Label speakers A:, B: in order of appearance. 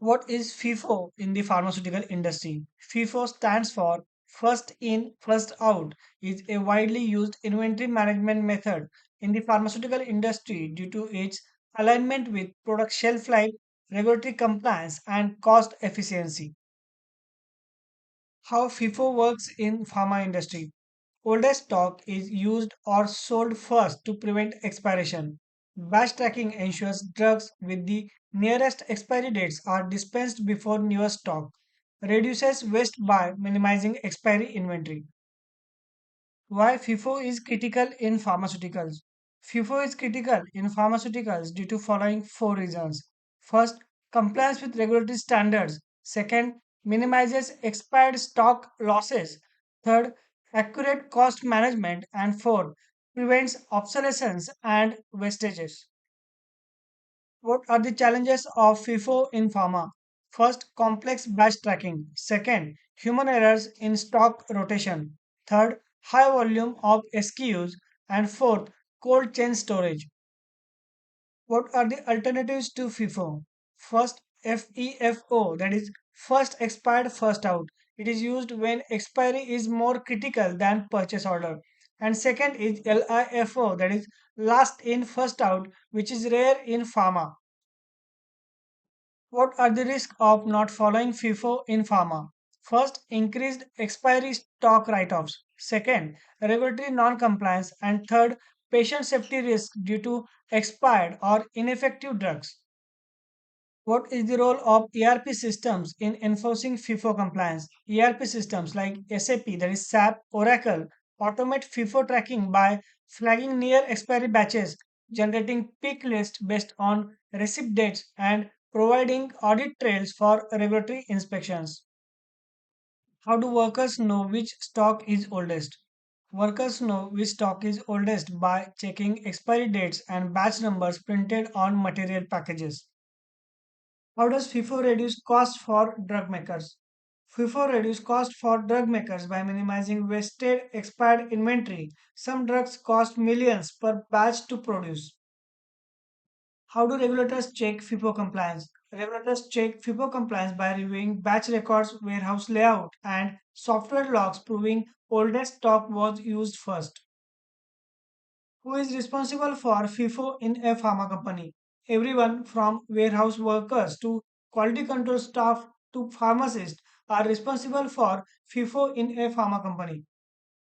A: What is FIFO in the pharmaceutical industry? FIFO stands for First In, First Out, is a widely used inventory management method in the pharmaceutical industry due to its alignment with product shelf life, regulatory compliance, and cost efficiency. How FIFO works in pharma industry. Older stock is used or sold first to prevent expiration. Batch tracking ensures drugs with the nearest expiry dates are dispensed before newer stock. Reduces waste by minimizing expiry inventory. Why FIFO is critical in pharmaceuticals? FIFO is critical in pharmaceuticals due to following four reasons. First, compliance with regulatory standards. Second, minimizes expired stock losses. Third, accurate cost management. And fourth, prevents obsolescence and wastages. What are the challenges of FIFO in pharma? First, complex batch tracking. Second, human errors in stock rotation. Third, high volume of SKUs. And fourth, cold chain storage. What are the alternatives to FIFO? First, FEFO, that is first expired, first out. It is used when expiry is more critical than purchase order. And second is LIFO, that is last in, first out, which is rare in pharma. What are the risks of not following FIFO in pharma? First, increased expiry stock write offs. Second, regulatory non compliance. And third, patient safety risk due to expired or ineffective drugs. What is the role of ERP systems in enforcing FIFO compliance? ERP systems like SAP, that is SAP, Oracle, automate FIFO tracking by flagging near expiry batches, generating peak lists based on receipt dates, and providing audit trails for regulatory inspections. How do workers know which stock is oldest? Workers know which stock is oldest by checking expiry dates and batch numbers printed on material packages. How does FIFO reduce cost for drug makers? FIFO reduce cost for drug makers by minimizing wasted expired inventory. Some drugs cost millions per batch to produce. How do regulators check FIFO compliance? Regulators check FIFO compliance by reviewing batch records, warehouse layout, and software logs proving oldest stock was used first. Who is responsible for FIFO in a pharma company? Everyone from warehouse workers to quality control staff to pharmacists are responsible for FIFO in a pharma company.